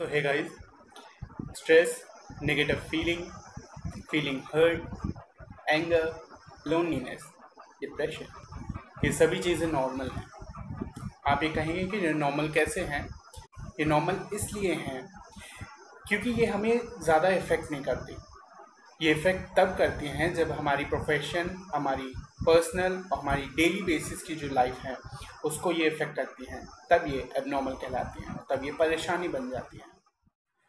So hey guys, stress, negative feeling hurt, anger, loneliness, depression, ये सभी चीज़ें normal हैं। आप ये कहेंगे कि ये नॉर्मल कैसे हैं? ये नॉर्मल इसलिए हैं क्योंकि ये हमें ज़्यादा इफ़ेक्ट नहीं करती। ये इफ़ेक्ट तब करती हैं जब हमारी प्रोफेशन, हमारी पर्सनल और हमारी डेली बेसिस की जो लाइफ है उसको ये इफ़ेक्ट करती हैं, तब ये एबनॉर्मल कहलाती हैं, तब ये परेशानी बन जाती हैं।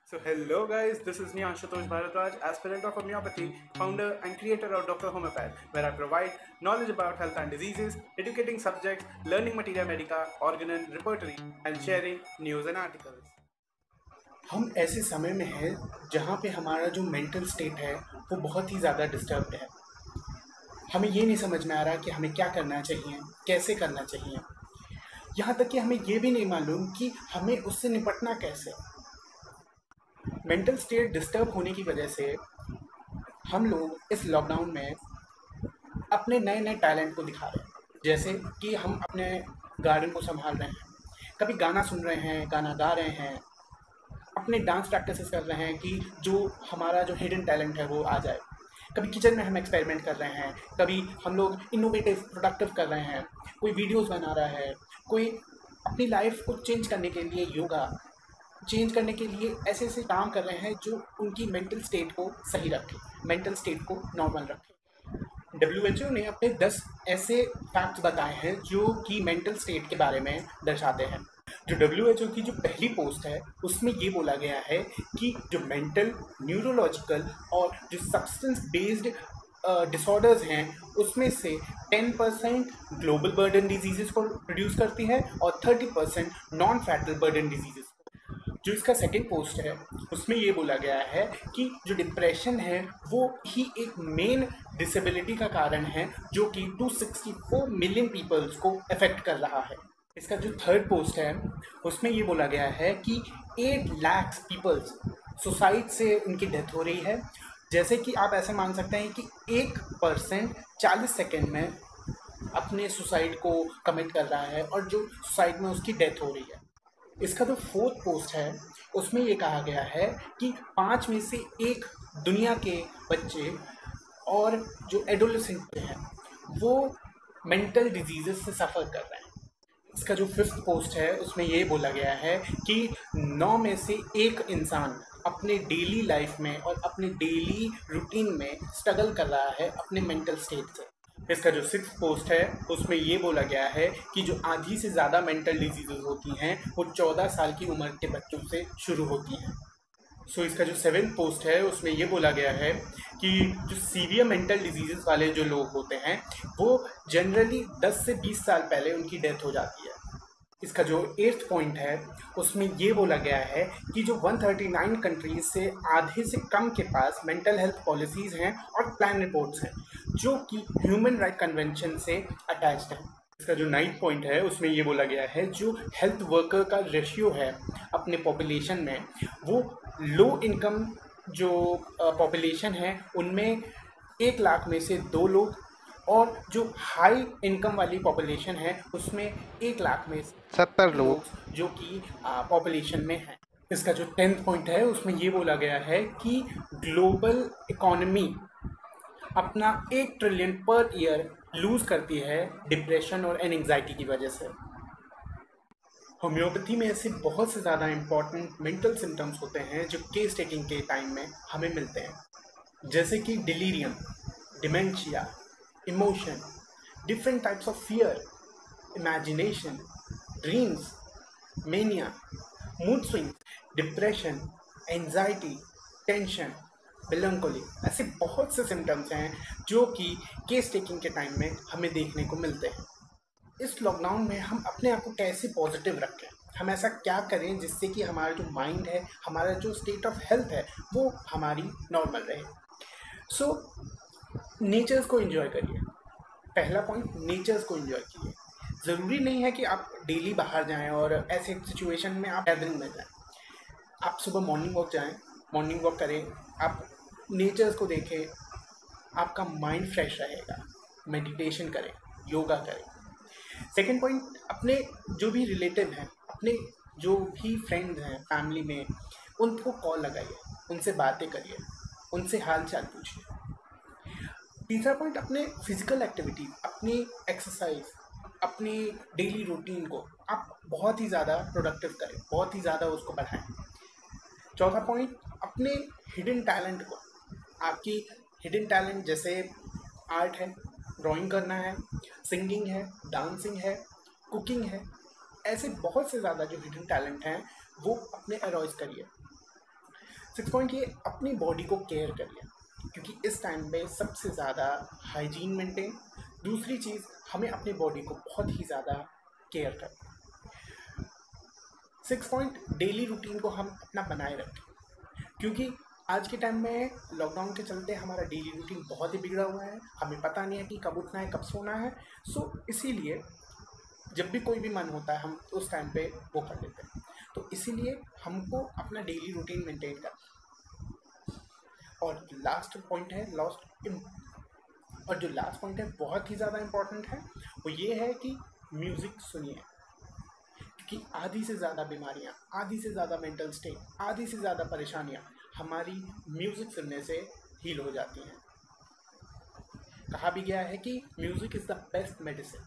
So hello guys, this is me Ashutosh Bharadwaj, aspirant of homeopathy, founder and creator of Dr. Homeopath, where I provide knowledge about health and diseases, educating subjects, learning materia medica, organon, repertory and sharing news and articles. हम ऐसे समय में हैं जहाँ पे हमारा जो mental state है वो बहुत ही ज़्यादा डिस्टर्ब्ड है। हमें ये नहीं समझ में आ रहा कि हमें क्या करना चाहिए, कैसे करना चाहिए। यहाँ तक कि हमें ये भी नहीं मालूम कि हमें उससे निपटना कैसे। मेंटल स्टेट डिस्टर्ब होने की वजह से हम लोग इस लॉकडाउन में अपने नए नए टैलेंट को दिखा रहे हैं। जैसे कि हम अपने गार्डन को संभाल रहे हैं, कभी गाना सुन रहे हैं, गाना गा रहे हैं, अपने डांस प्रैक्टिसेस कर रहे हैं कि जो हमारा जो हिडन टैलेंट है वो आ जाए। कभी किचन में हम एक्सपेरिमेंट कर रहे हैं, कभी हम लोग इनोवेटिव प्रोडक्टिव कर रहे हैं, कोई वीडियोस बना रहा है, कोई अपनी लाइफ को चेंज करने के लिए योगा चेंज करने के लिए ऐसे ऐसे काम कर रहे हैं जो उनकी मेंटल स्टेट को सही रखे, मेंटल स्टेट को नॉर्मल रखे। WHO ने अपने 10 ऐसे फैक्ट्स बताए हैं जो कि मेंटल स्टेट के बारे में दर्शाते हैं। जो WHO की जो पहली पोस्ट है उसमें ये बोला गया है कि जो मेंटल, न्यूरोलॉजिकल और जो सब्सटेंस बेस्ड डिसऑर्डर्स हैं उसमें से 10% ग्लोबल बर्डन डिजीजेस को प्रोड्यूस करती है और 30% नॉन फैटल बर्डन डिजीजेस। जो इसका सेकंड पोस्ट है उसमें ये बोला गया है कि जो डिप्रेशन है वो ही एक मेन डिसेबिलिटी का कारण है जो कि 264 मिलियन पीपल्स को अफेक्ट कर रहा है। इसका जो थर्ड पोस्ट है उसमें ये बोला गया है कि 8 लाख पीपल्स सुसाइड से उनकी डेथ हो रही है। जैसे कि आप ऐसे मान सकते हैं कि 1% 40 सेकेंड में अपने सुसाइड को कमिट कर रहा है और जो सुसाइड में उसकी डेथ हो रही है। इसका जो फोर्थ पोस्ट है उसमें ये कहा गया है कि 5 में से 1 दुनिया के बच्चे और जो एडोलेसेंट हैं वो मेंटल डिजीजेस से सफ़र कर रहे हैं। इसका जो फिफ्थ पोस्ट है उसमें ये बोला गया है कि 9 में से 1 इंसान अपने डेली लाइफ में और अपने डेली रूटीन में स्ट्रगल कर रहा है अपने मेंटल स्टेट से। इसका जो सिक्स्थ पोस्ट है उसमें ये बोला गया है कि जो आधी से ज़्यादा मेंटल डिजीज़ेज होती हैं वो 14 साल की उम्र के बच्चों से शुरू होती हैं। सो इसका जो सेवेंथ पोस्ट है उसमें ये बोला गया है कि जो सीवियर मेंटल डिजीज़ेज वाले जो लोग होते हैं वो जनरली 10 से 20 साल पहले उनकी डेथ हो जाती है। इसका जो 8th पॉइंट है उसमें ये बोला गया है कि जो 139 कंट्रीज से आधे से कम के पास मेंटल हेल्थ पॉलिसीज़ हैं और प्लान रिपोर्ट्स हैं जो कि ह्यूमन राइट कन्वेंशन से अटैच्ड है। इसका जो 9th पॉइंट है उसमें ये बोला गया है जो हेल्थ वर्कर का रेशियो है अपने पॉपुलेशन में वो लो इनकम जो पॉपुलेशन है उनमें 1 लाख में से 2 लोग और जो हाई इनकम वाली पॉपुलेशन है उसमें 1 लाख में 70 लोग जो कि पॉपुलेशन में हैं। इसका जो 10th पॉइंट है उसमें ये बोला गया है कि ग्लोबल इकोनॉमी अपना 1 ट्रिलियन पर ईयर लूज़ करती है डिप्रेशन और एंजाइटी की वजह से। होम्योपैथी में ऐसे बहुत से ज़्यादा इम्पॉर्टेंट मेंटल सिम्टम्स होते हैं जो केस टेकिंग के टाइम में हमें मिलते हैं, जैसे कि delirium, dementia, emotion, different types of fear, imagination, dreams, mania, mood swings, depression, anxiety, tension, melancholy, ऐसे बहुत से सिम्टम्स हैं जो कि केस टेकिंग के टाइम में हमें देखने को मिलते हैं। इस लॉकडाउन में हम अपने आप को कैसे पॉजिटिव रखें, हम ऐसा क्या करें जिससे कि हमारा जो माइंड है, हमारा जो स्टेट ऑफ हेल्थ है वो हमारी नॉर्मल रहे। सो नेचर्स को एंजॉय करिए। पहला पॉइंट, नेचर्स को एंजॉय कीजिए। ज़रूरी नहीं है कि आप डेली बाहर जाएं और ऐसे सिचुएशन में आप गैदरिंग में जाएं। आप सुबह मॉर्निंग वॉक जाएं, मॉर्निंग वॉक करें, आप नेचर्स को देखें, आपका माइंड फ्रेश रहेगा। मेडिटेशन करें, योगा करें। सेकेंड पॉइंट, अपने जो भी रिलेटिव हैं, अपने जो भी फ्रेंड्स हैं फैमिली में, उनको कॉल लगाइए, उनसे बातें करिए, उनसे हाल चाल पूछिए। तीसरा पॉइंट, अपने फिजिकल एक्टिविटी, अपनी एक्सरसाइज, अपनी डेली रूटीन को आप बहुत ही ज़्यादा प्रोडक्टिव करें, बहुत ही ज़्यादा उसको बढ़ाएं। चौथा पॉइंट, अपने हिडन टैलेंट को, आपकी हिडन टैलेंट जैसे आर्ट है, ड्राइंग करना है, सिंगिंग है, डांसिंग है, कुकिंग है, ऐसे बहुत से ज़्यादा जो हिडन टैलेंट हैं वो अपने अराइज करिए। 6 पॉइंट, ये अपनी बॉडी को केयर करिए, क्योंकि इस टाइम पे सबसे ज़्यादा हाइजीन मेंटेन। दूसरी चीज़, हमें अपनी बॉडी को बहुत ही ज़्यादा केयर करना। 6 पॉइंट, डेली रूटीन को हम अपना बनाए रखें, क्योंकि आज के टाइम में लॉकडाउन के चलते हमारा डेली रूटीन बहुत ही बिगड़ा हुआ है, हमें पता नहीं है कि कब उठना है, कब सोना है। सो इसीलिए जब भी कोई भी मन होता है हम उस टाइम पे वो कर लेते हैं। तो इसीलिए हमको अपना डेली रूटीन मेंटेन करना। और लास्ट पॉइंट है, और जो लास्ट पॉइंट है बहुत ही ज़्यादा इम्पॉर्टेंट है, वो ये है कि म्यूज़िक सुनिए, क्योंकि आधी से ज़्यादा बीमारियाँ, आधी से ज़्यादा मेंटल स्टेट, आधी से ज़्यादा परेशानियाँ हमारी म्यूज़िक सुनने से हील हो जाती हैं। कहा भी गया है कि music is the best medicine.